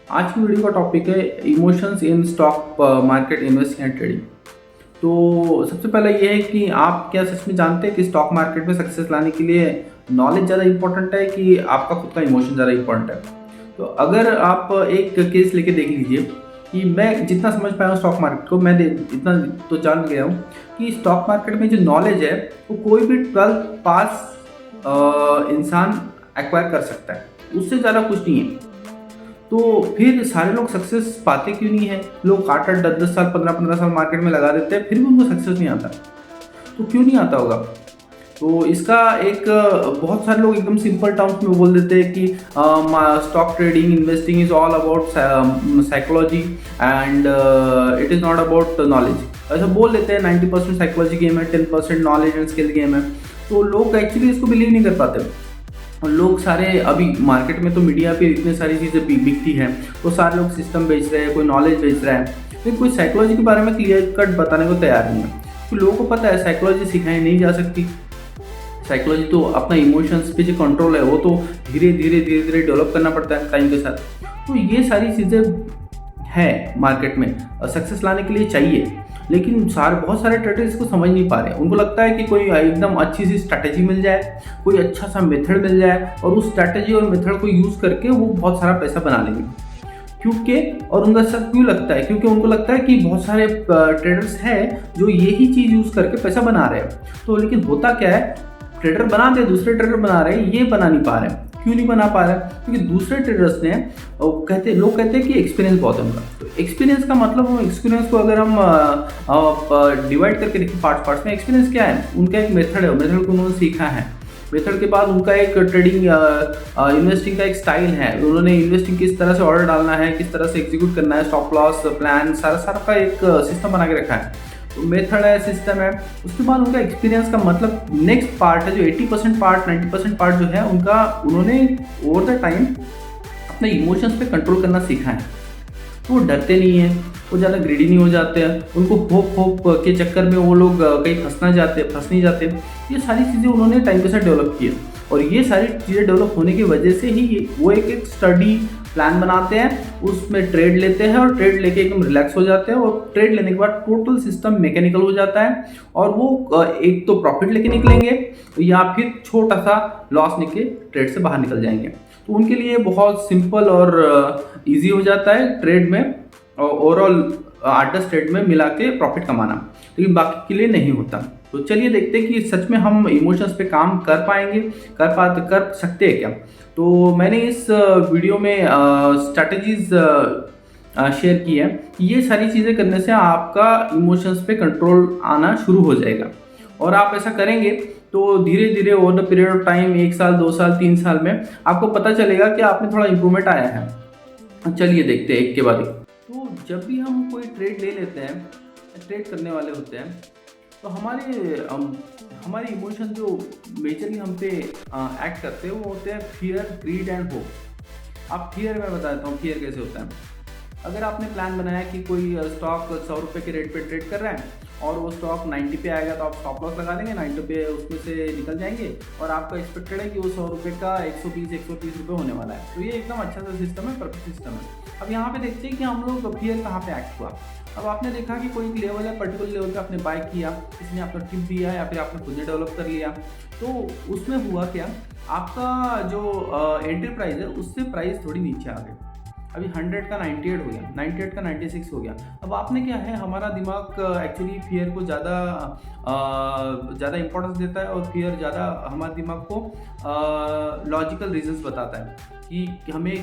आज की वीडियो का टॉपिक है emotions in stock market investing and trading. तो सबसे पहले ये है कि आप क्या सच में जानते हैं कि स्टॉक मार्केट में सक्सेस लाने के लिए नॉलेज ज़्यादा इंपॉर्टेंट है कि आपका खुद का इमोशन ज़्यादा इंपॉर्टेंट है। तो अगर आप एक केस लेके देख लीजिए कि मैं जितना समझ पाया हूँ स्टॉक मार्केट को, मैं इतना तो जान गया हूँ कि स्टॉक मार्केट में जो नॉलेज है वो कोई भी 12th पास इंसान एक्वायर कर सकता है, उससे ज़्यादा कुछ नहीं है। तो फिर सारे लोग सक्सेस पाते क्यों नहीं है? लोग 8-8 10-10 साल 15-15 साल मार्केट में लगा देते हैं, फिर भी उनको सक्सेस नहीं आता। तो क्यों नहीं आता होगा? तो इसका एक बहुत सारे लोग एकदम सिंपल टर्म्स में बोल देते हैं कि stock trading investing is all about psychology and it is not about knowledge. ऐसा बोल देते हैं 90% साइकोलॉजी गेम है, 10% नॉलेज एंड स्किल गेम है। तो लोग एक्चुअली इसको बिलीव नहीं कर पाते। लोग सारे अभी मार्केट में तो मीडिया पे इतने सारी चीज़ें बिकती हैं, तो सारे लोग सिस्टम बेच रहे हैं, कोई नॉलेज बेच रहा है, लेकिन कोई साइकोलॉजी के बारे में क्लियर कट बताने को तैयार नहीं है। तो लोगों को पता है साइकोलॉजी सिखाई नहीं जा सकती। साइकोलॉजी तो अपना इमोशंस पे जो कंट्रोल है वो तो धीरे धीरे धीरे धीरे डेवलप करना पड़ता है टाइम के साथ। तो ये सारी चीज़ें है मार्केट में सक्सेस लाने के लिए चाहिए, लेकिन बहुत सारे ट्रेडर्स इसको समझ नहीं पा रहे हैं। उनको लगता है कि कोई एकदम अच्छी सी स्ट्रैटेजी मिल जाए, कोई अच्छा सा मेथड मिल जाए और उस स्ट्रैटेजी और मेथड को यूज़ करके वो बहुत सारा पैसा बना लेंगे। क्योंकि और उनका ऐसा क्यों लगता है? क्योंकि उनको लगता है कि बहुत सारे ट्रेडर्स हैं जो यही चीज़ यूज़ करके पैसा बना रहे हैं। तो लेकिन होता क्या है, ट्रेडर बना दे, दूसरे ट्रेडर बना रहे हैं, ये बना नहीं पा रहे हैं। क्यों नहीं बना पा रहे हैं? क्योंकि दूसरे ट्रेडर्स ने लोग कहते हैं कि एक्सपीरियंस बहुत है उनका। तो एक्सपीरियंस का मतलब, हम एक्सपीरियंस को अगर हम डिवाइड करके देखें पार्ट्स में, एक्सपीरियंस क्या है? उनका एक मेथड है, मेथड को उन्होंने सीखा है। मेथड के बाद उनका एक ट्रेडिंग इन्वेस्टिंग का एक स्टाइल है। उन्होंने इन्वेस्टिंग किस तरह से ऑर्डर डालना है, किस तरह से एग्जीक्यूट करना है, स्टॉप लॉस प्लान सारा का एक सिस्टम बना के रखा है। तो मेथड है, सिस्टम है। उसके बाद उनका एक्सपीरियंस का मतलब नेक्स्ट पार्ट है, जो 80% पार्ट 90% पार्ट जो है उनका, उन्होंने ओवर द टाइम अपने इमोशंस पे कंट्रोल करना सीखा है। तो वो डरते नहीं हैं, वो ज़्यादा ग्रीडी नहीं हो जाते हैं, उनको होप के चक्कर में वो लोग कहीं फंस नहीं जाते। ये सारी चीज़ें उन्होंने टाइम के साथ डेवलप की है, और ये सारी चीज़ें डेवलप होने की वजह से ही वो एक स्टडी प्लान बनाते हैं, उसमें ट्रेड लेते हैं और ट्रेड लेके एकदम रिलैक्स हो जाते हैं, और ट्रेड लेने के बाद टोटल सिस्टम मैकेनिकल हो जाता है, और वो एक तो प्रॉफिट लेके निकलेंगे या फिर छोटा सा लॉस लेके ट्रेड से बाहर निकल जाएंगे। तो उनके लिए बहुत सिंपल और इजी हो जाता है ट्रेड में, ओवरऑल 8-10 ट्रेड में मिला के प्रॉफिट कमाना, लेकिन बाकी के लिए नहीं होता। तो चलिए देखते हैं कि सच में हम इमोशंस पे काम कर पाएंगे, कर सकते हैं क्या। तो मैंने इस वीडियो में स्ट्रैटेजीज शेयर की है कि ये सारी चीज़ें करने से आपका इमोशंस पे कंट्रोल आना शुरू हो जाएगा, और आप ऐसा करेंगे तो धीरे धीरे over the period of time 1 साल 2 साल 3 साल में आपको पता चलेगा कि आप में थोड़ा इंप्रूवमेंट आया है। चलिए देखते हैं एक के बाद एक। तो जब भी हम कोई ट्रेड ले लेते हैं, ट्रेड करने वाले होते हैं, तो हमारे इमोशन जो मेजरली हम पे एक्ट करते हैं वो होते हैं फियर, ग्रीड एंड होप। आप फियर, मैं बताता हूँ फियर कैसे होता है। अगर आपने प्लान बनाया कि कोई स्टॉक 100 रुपये के रेट पे ट्रेड कर रहा है और वो स्टॉक 90 पे आएगा, तो आप स्टॉप लॉस लगा देंगे, 90 पे उसमें से निकल जाएंगे, और आपका एक्सपेक्टेड है कि वो 100 रुपये का 120-130 रुपये होने वाला है। तो ये एकदम अच्छा सा सिस्टम है, परफेक्ट सिस्टम है। अब यहाँ पे देखते हैं कि हम लोग फियर कहाँ पे एक्ट हुआ। अब आपने देखा कि कोई लेवल है, पर्टिकुलर लेवल पे आपने बाय किया, किसी ने आपको टिप दिया या फिर आपने खुद ने डेवलप कर लिया। तो उसमें हुआ क्या, आपका जो एंट्री प्राइस है उससे प्राइस थोड़ी नीचे आ गई। अभी 100 का 98 हो गया, 98 का 96 हो गया। अब आपने क्या है, हमारा दिमाग एक्चुअली फियर को ज़्यादा इंपॉर्टेंस देता है, और फियर ज़्यादा हमारे दिमाग को लॉजिकल रीजंस बताता है कि हमें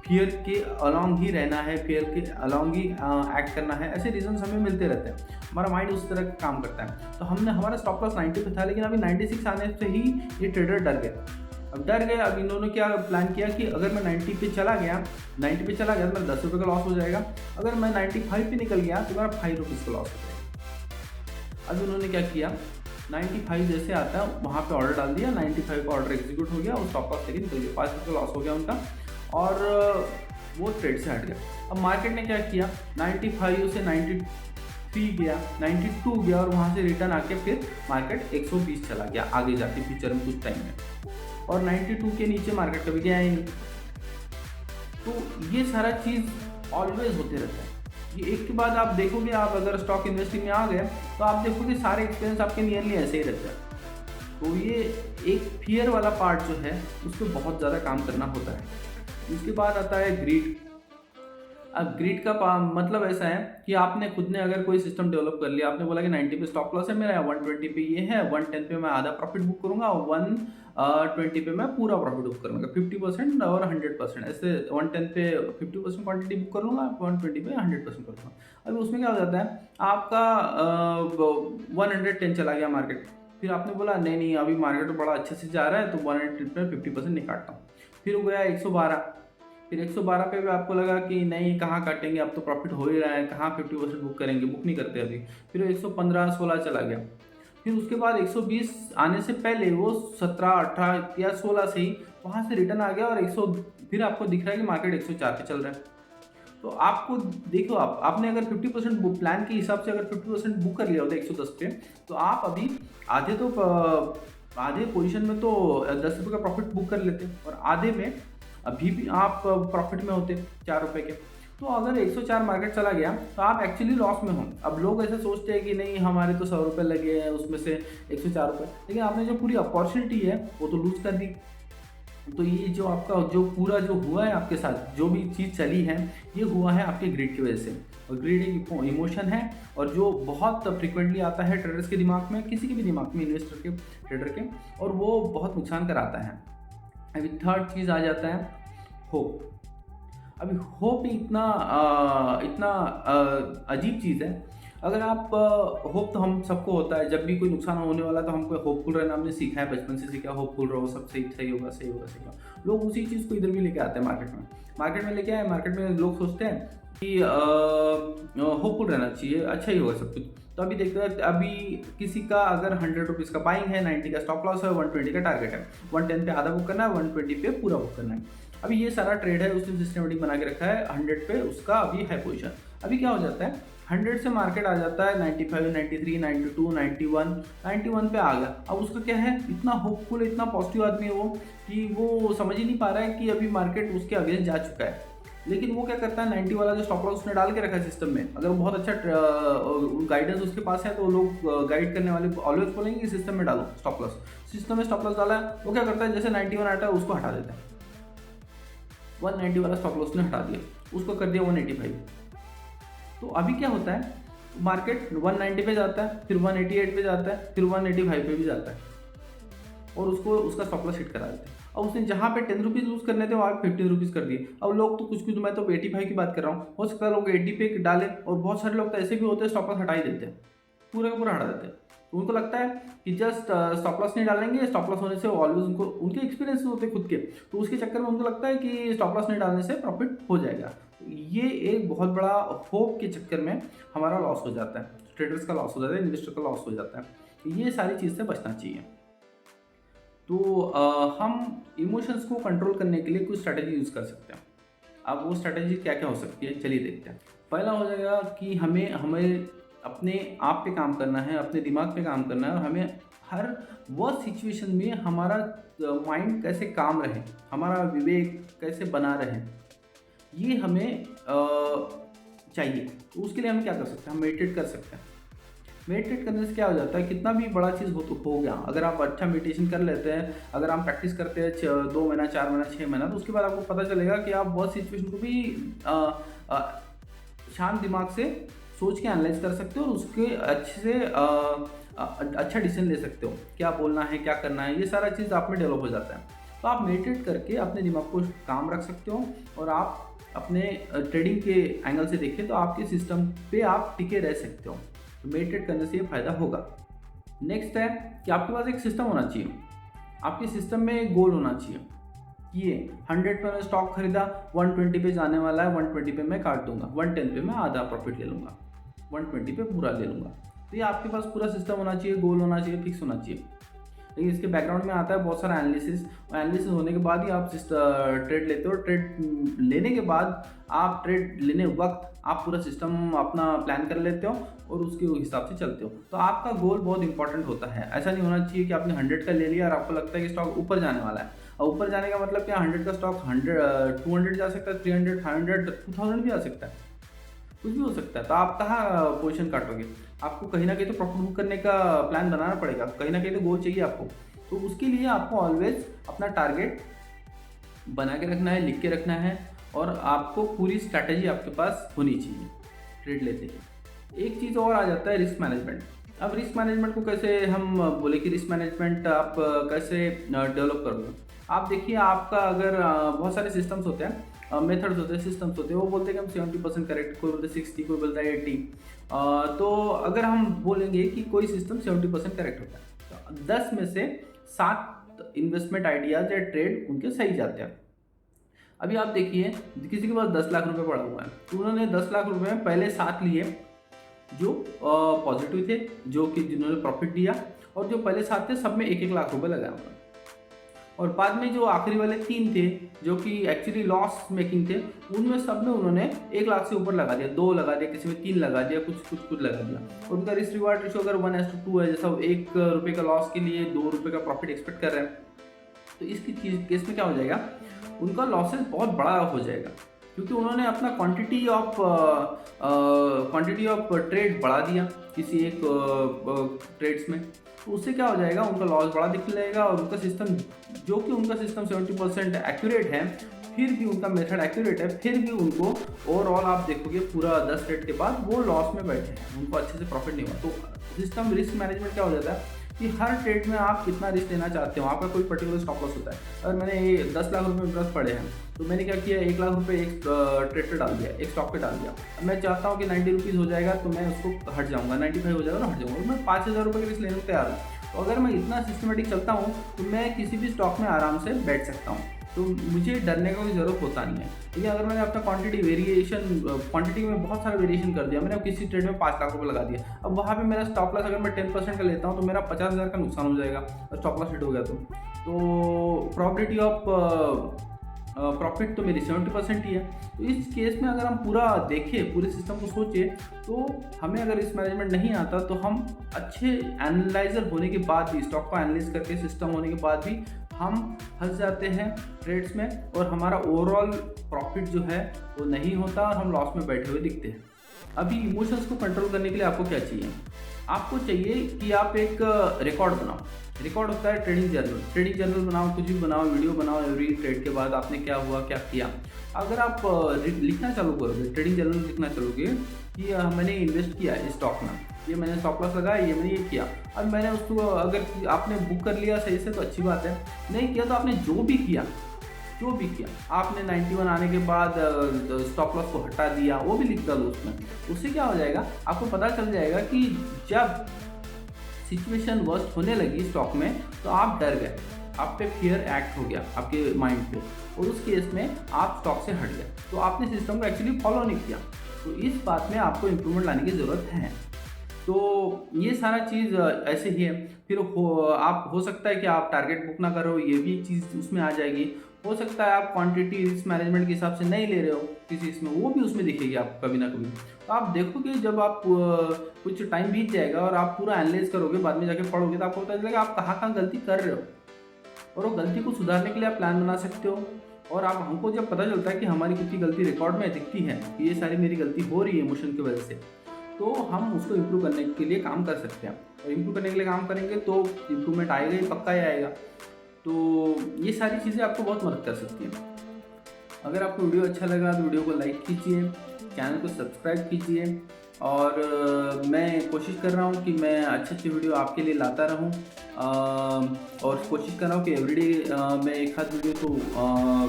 फियर के अलॉन्ग ही रहना है, फियर के अलॉन्ग ही एक्ट करना है। ऐसे रीजंस हमें मिलते रहते हैं, हमारा माइंड उस तरह का काम करता है। तो हमारा स्टॉप लॉस 90 पे था, लेकिन अभी 96 आने से ही ये ट्रेडर डर गया। अब डर गए, अब इन्होंने क्या प्लान किया कि अगर मैं 90 पे चला गया तो मेरा 10 रुपये का लॉस हो जाएगा। अगर मैं 95 पे निकल गया तो मेरा 5 रुपीज़ का लॉस हो जाएगा। अब उन्होंने क्या किया, 95 जैसे आता है वहाँ पे ऑर्डर डाल दिया, 95 का ऑर्डर एग्जीक्यूट हो गया और स्टॉप लॉस लेके निकल गया, 5 रुपये का लॉस हो गया उनका, और वो ट्रेड से हट गया। अब मार्केट ने क्या किया, 95 से 93 गया, 92 गया, और वहाँ से रिटर्न आके फिर मार्केट 120 चला गया आगे जाके फ्यूचर में कुछ टाइम में, और 92 के नीचे मार्केट कभी गया ही नहीं। तो ये सारा चीज़ ऑलवेज होते रहता है। ये एक के बाद आप देखोगे, आप अगर स्टॉक इन्वेस्टिंग में आ गए तो आप देखोगे सारे एक्सपीरियंस आपके नियरली ऐसे ही रहते हैं। तो ये एक फियर वाला पार्ट जो है उस पर बहुत ज़्यादा काम करना होता है। उसके बाद आता है ग्रीड। अब ग्रिड का मतलब ऐसा है कि आपने खुद ने अगर कोई सिस्टम डेवलप कर लिया, आपने बोला कि 90 पे स्टॉप लॉस है मेरा, 120 पे ये है, 110 पे मैं आधा प्रॉफिट बुक करूंगा, 120 पे मैं पूरा प्रॉफिट बुक करूंगा, 50% और 100%, ऐसे 110 पे 50% क्वांटिटी बुक कर लूंगा, 120 पे 100% कर लूंगा। अभी उसमें क्या हो जाता है, आपका 110 चला गया मार्केट, फिर आपने बोला नहीं नहीं अभी मार्केट बड़ा अच्छे से जा रहा है तो 110 पे 50% निकालता हूँ, फिर हो गया 112, फिर 112 पे भी आपको लगा कि नहीं कहाँ काटेंगे, अब तो प्रॉफिट हो ही रहा है, कहाँ 50% बुक करेंगे, बुक नहीं करते अभी, फिर 115-16 चला गया, फिर उसके बाद 120 आने से पहले वो 17-18 या 16 से ही वहाँ से रिटर्न आ गया और 100, फिर आपको दिख रहा है कि मार्केट 104 पे चल रहा है। तो आपको देखो, आपने अगर 50% बुक प्लान के हिसाब से अगर 50% बुक कर लिया होता है 110 पे, तो आप अभी आधे पोजीशन में तो 10 रुपये का प्रॉफिट बुक कर लेते और आधे में अभी भी आप प्रॉफिट में होते 4 रुपये के। तो अगर 104 मार्केट चला गया तो आप एक्चुअली लॉस में हो। अब लोग ऐसे सोचते हैं कि नहीं हमारे तो 100 रुपये लगे हैं उसमें से 104 रुपये, लेकिन आपने जो पूरी अपॉर्चुनिटी है वो तो लूज कर दी। तो ये जो आपका जो पूरा जो हुआ है आपके साथ, जो भी चीज़ चली है, ये हुआ है आपके ग्रिड की वजह से। और ग्रिड एक इमोशन है और जो बहुत फ्रिक्वेंटली आता है ट्रेडर्स के दिमाग में, किसी के भी दिमाग में, इन्वेस्टर के, ट्रेडर के, और वो बहुत नुकसान कराता है। अभी थर्ड चीज़ आ जाता है होप। अभी होप इतना अजीब चीज़ है। अगर आप होप तो हम सबको होता है, जब भी कोई नुकसान होने वाला तो हमको होपफुल रहना हमने सीखा है, बचपन से सीखा, होपफुल रहो, सब सही सही होगा, सही होगा, सही होगा। लोग उसी चीज़ को इधर भी लेके आते हैं मार्केट में लेके आए, मार्केट में लोग सोचते हैं कि होपफुल रहना चाहिए, अच्छा ही होगा सब कुछ। तो अभी देखते हैं, अभी किसी का अगर 100 रुपीज़ का बाइंग है, 90 का स्टॉप लॉस है, 120 का टारगेट है, 110 पे आधा बुक करना है, 120 पे पूरा बुक करना है। अभी ये सारा ट्रेड है उसने सिस्टमेटिक बना के रखा है, 100 पे उसका अभी है पोजीशन। अभी क्या हो जाता है, 100 से मार्केट आ जाता है 95, 93, 92, 91 पे आ गया। अब उसका क्या है, इतना होपफुल, इतना पॉजिटिव आदमी है वो कि वो समझ ही नहीं पा रहा है कि अभी मार्केट उसके अगेंस्ट जा चुका है। लेकिन वो क्या करता है, 90 वाला जो स्टॉप लॉस उसने डाल के रखा है सिस्टम में, अगर बहुत अच्छा गाइडेंस उसके पास है तो लोग गाइड करने वाले ऑलवेज बोलेंगे कि सिस्टम में डालो स्टॉप लॉस। सिस्टम में स्टॉप लॉस डाला है, वो क्या करता है, जैसे 91 आता है उसको हटा देता है, 190 वाला स्टॉप लॉस ने हटा दिया, उसको कर दिया 185। तो अभी क्या होता है, मार्केट 190 पे जाता है, फिर 188 पे जाता है, फिर 185 पे भी जाता है और उसको उसका स्टॉप लॉस हिट करा देते हैं। अब उसने जहाँ पे 10 रुपीज़ लूज करने थे वहाँ पे 15 रुपीज़ कर दिए। अब लोग तो कुछ मैं तो 85 की बात कर रहा हूँ, हो सकता है लोग 80 पे डालें, और बहुत सारे लोग तो ऐसे भी होते हैं स्टॉप लॉस हटा ही देते हैं, पूरा का पूरा हटा देते हैं। तो उनको लगता है कि जस्ट स्टॉप लॉस नहीं डालेंगे, स्टॉप लॉस होने से ऑलवेज उनको उनके एक्सपीरियंस होते खुद के, तो उसके चक्कर में उनको लगता है कि स्टॉप लॉस नहीं डालने से प्रॉफिट हो जाएगा। तो ये एक बहुत बड़ा होप के चक्कर में हमारा लॉस हो जाता है, ट्रेडर्स का लॉस हो जाता है, इन्वेस्टर का लॉस हो जाता है। ये सारी चीज़ से बचना चाहिए। तो हम इमोशंस को कंट्रोल करने के लिए कुछ स्ट्रैटेजी यूज़ कर सकते हैं। अब वो स्ट्रैटेजी क्या क्या हो सकती है, चलिए देखते हैं। पहला हो जाएगा कि हमें अपने आप पे काम करना है, अपने दिमाग पे काम करना है, और हमें हर वर्स्ट सिचुएशन में हमारा माइंड कैसे काम रहे, हमारा विवेक कैसे बना रहे, ये हमें चाहिए। तो उसके लिए हम क्या कर सकते हैं, हम मेडिटेट कर सकते हैं। मेडिटेट करने से क्या हो जाता है, कितना भी बड़ा चीज़ हो गया, अगर आप अच्छा मेडिटेशन कर लेते हैं, अगर आप प्रैक्टिस करते हैं 2 महीना, 4 महीना, 6 महीना, तो उसके बाद आपको पता चलेगा कि आप बहुत सिचुएशन को भी शांत दिमाग से सोच के एनालाइज कर सकते हो और उसके अच्छे से अच्छा डिसीजन ले सकते हो, क्या बोलना है, क्या करना है, ये सारा चीज़ आप में डेवलप हो जाता है। तो आप मेडिटेट करके अपने दिमाग को काम रख सकते हो, और आप अपने ट्रेडिंग के एंगल से देखें तो आपके सिस्टम पे आप टिके रह सकते हो। तो मेडिटेट करने से ये फायदा होगा। नेक्स्ट है कि आपके पास एक सिस्टम होना चाहिए, आपके सिस्टम में एक गोल होना चाहिए कि ये 100 पे मैं स्टॉक खरीदा, 120 पे जाने वाला है, 120 पे मैं काट दूंगा, 110 पे मैं आधा प्रॉफिट ले लूँगा, 120 पे पूरा ले लूँगा। तो ये आपके पास पूरा सिस्टम होना चाहिए, गोल होना चाहिए, फिक्स होना चाहिए। लेकिन इसके बैकग्राउंड में आता है बहुत सारा एनालिसिस होने के बाद ही आप ट्रेड लेते हो। ट्रेड लेने के बाद आप ट्रेड लेने वक्त आप पूरा सिस्टम अपना प्लान कर लेते हो और उसके हिसाब से चलते हो। तो आपका गोल बहुत इंपॉर्टेंट होता है। ऐसा नहीं होना चाहिए कि आपने 100 का ले लिया और आपको लगता है कि स्टॉक ऊपर जाने वाला है, और ऊपर जाने का मतलब क्या, 100 का स्टॉक 200 जा सकता है, 300, 500, 2000 भी आ सकता है, कुछ भी हो सकता है। तो आप कहाँ पोजीशन काटोगे? आपको कहीं ना कहीं तो प्रॉफिट बुक करने का प्लान बनाना पड़ेगा, कहीं ना कहीं तो गोल चाहिए आपको। तो उसके लिए आपको ऑलवेज अपना टारगेट बना के रखना है, लिख के रखना है, और आपको पूरी स्ट्रैटेजी आपके पास होनी चाहिए ट्रेड लेते हैं। एक चीज़ और आ जाता है रिस्क मैनेजमेंट। अब रिस्क मैनेजमेंट को कैसे हम बोले कि रिस्क मैनेजमेंट आप कैसे डेवलप करोगे? आप देखिए, आपका अगर बहुत सारे सिस्टम्स होते हैं, मेथड्स होते हैं, सिस्टम्स होते हैं, वो बोलते हैं कि हम 70% करेक्ट, कोई बोलते हैं 60, कोई बोलता है 80। तो अगर हम बोलेंगे कि कोई सिस्टम 70% करेक्ट होता है, तो 10 में से 7 इन्वेस्टमेंट आइडियाज या ट्रेड उनके सही जाते हैं। अभी आप देखिए, किसी के पास 10 लाख रुपए पड़ा हुआ है, तो उन्होंने 10 लाख रुपए में पहले 7 लिए जो पॉजिटिव थे, जो कि जिन्होंने प्रॉफिट दिया, और जो पहले 7 थे सब में 1-1 लाख रुपए लगाया हुआ। और बाद में जो आखिरी वाले 3 थे जो कि एक्चुअली लॉस मेकिंग थे, उनमें सब में उन्होंने 1 लाख से ऊपर लगा दिया, 2 लगा दिया, किसी में 3 लगा दिया, कुछ लगा दिया। और उनका रिस्क रिवार्ड रेशियो अगर 1:2 है, जैसा 1 रुपये का लॉस के लिए 2 रुपये का प्रॉफिट एक्सपेक्ट कर रहे हैं, तो इसकी चीज केस में क्या हो जाएगा, उनका लॉसेस बहुत बड़ा हो जाएगा, क्योंकि उन्होंने अपना क्वांटिटी ऑफ ट्रेड बढ़ा दिया किसी एक ट्रेड्स में। तो उससे क्या हो जाएगा, उनका लॉस बड़ा दिखने लगेगा, और उनका सिस्टम, जो कि उनका सिस्टम 70% एक्यूरेट है, फिर भी उनका मेथड एक्यूरेट है, फिर भी उनको ओवरऑल आप देखोगे पूरा 10 ट्रेड के बाद वो लॉस में बैठे हैं, उनको अच्छे से प्रॉफिट नहीं हुआ। तो सिस्टम रिस्क मैनेजमेंट क्या हो जाता है कि हर ट्रेड में आप कितना रिस्क लेना चाहते हो, आपका कोई पर्टिकुलर स्टॉप लॉस होता है। अगर मैंने ये 10 लाख रुपए मेरे पास पड़े हैं, तो मैंने क्या किया, 1 लाख रुपए एक ट्रेड पे डाल दिया, एक स्टॉक पे डाल दिया। अब मैं चाहता हूँ कि 90 रुपीज़ हो जाएगा, तो मैं उसको हट जाऊँगा, 95 हो जाएगा, हट जाऊँगा। मैं 5000 रुपये के रिस्क लेने को तैयार हूँ। तो अगर मैं इतना सिस्टमेटिक चलता हूँ, तो मैं किसी भी स्टॉक में आराम से बैठ सकता हूँ, तो मुझे डरने का कोई ज़रूरत होता नहीं है। लेकिन अगर मैंने अपना क्वांटिटी में बहुत सारा वेरिएशन कर दिया, मैंने अब किसी ट्रेड में 5 लाख रुपये लगा दिया, अब वहाँ पे मेरा स्टॉप लॉस अगर मैं 10% का लेता हूँ, तो मेरा 50,000 का नुकसान हो जाएगा, और स्टॉप लॉस हिट हो गया तो प्रोबेबिलिटी ऑफ प्रॉफिट तो मेरी 70% ही है। तो इस केस में अगर हम पूरा देखें, पूरे सिस्टम को सोचें, तो हमें अगर रिस्क मैनेजमेंट नहीं आता, तो हम अच्छे एनालाइजर होने के बाद भी, स्टॉक को एनालाइज करके सिस्टम होने के बाद भी हम फंस जाते हैं ट्रेड्स में, और हमारा ओवरऑल प्रॉफिट जो है वो नहीं होता, और हम लॉस में बैठे हुए दिखते हैं। अभी इमोशंस को कंट्रोल करने के लिए आपको क्या चाहिए? आपको चाहिए कि आप एक रिकॉर्ड बनाओ। रिकॉर्ड होता है ट्रेडिंग जर्नल बनाओ, कुछ भी बनाओ, वीडियो बनाओ, एवरी ट्रेड के बाद आपने क्या हुआ, क्या किया। अगर आप लिखना चालू करोगे, ट्रेडिंग जर्नल लिखना चलोगे कि मैंने इन्वेस्ट किया इस स्टॉक में, ये मैंने स्टॉप लॉस लगाया, ये मैंने ये किया। अब मैंने उसको, अगर आपने बुक कर लिया सही से तो अच्छी बात है, नहीं किया तो आपने जो भी किया, आपने 91 आने के बाद स्टॉप लॉस को हटा दिया, वो भी लिख डालो उसमें। उससे क्या हो जाएगा, आपको पता चल जाएगा कि जब सिचुएशन वर्स्ट होने लगी स्टॉक में, तो आप डर गए, आप पे फियर एक्ट हो गया आपके माइंड पे, और उस केस में आप स्टॉक से हट गए, तो आपने सिस्टम को एक्चुअली फॉलो नहीं किया। तो इस बात में आपको इम्प्रूवमेंट लाने की ज़रूरत है। तो ये सारा चीज़ ऐसे ही है। फिर हो सकता है कि आप टारगेट बुक ना करो, ये भी चीज़ उसमें आ जाएगी। हो सकता है आप क्वांटिटी रिस्क मैनेजमेंट के हिसाब से नहीं ले रहे हो किसी इसमें, वो भी उसमें दिखेगी आपको कभी ना कभी। तो आप देखोगे, जब आप कुछ टाइम बीत जाएगा और आप पूरा एनालाइज करोगे, बाद में जाके पढ़ोगे, तो आपको पता चलेगा आप कहाँ गलती कर रहे हो, और वो गलती को सुधारने के लिए आप प्लान बना सकते हो। और आप, हमको जब पता चलता है कि हमारी कितनी गलती रिकॉर्ड में दिखती है, कि ये सारी मेरी गलती हो रही है इमोशन की वजह से, तो हम उसको इम्प्रूव करने के लिए काम कर सकते हैं। और इम्प्रूव करने के लिए काम करेंगे तो इम्प्रूवमेंट आएगा ही, पक्का ही आएगा। तो ये सारी चीज़ें आपको बहुत मदद कर सकती हैं। अगर आपको वीडियो अच्छा लगा तो वीडियो को लाइक कीजिए, चैनल को सब्सक्राइब कीजिए, और मैं कोशिश कर रहा हूँ कि मैं अच्छे वीडियो आपके लिए लाता रहूँ, और कोशिश कर रहा हूँ कि एवरीडे मैं एक आध वीडियो तो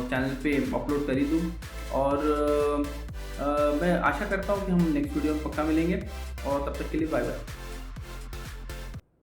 चैनल पे अपलोड कर ही दूँ। और मैं आशा करता हूँ कि हम नेक्स्ट वीडियो में पक्का मिलेंगे, और तब तक के लिए बाय बाय।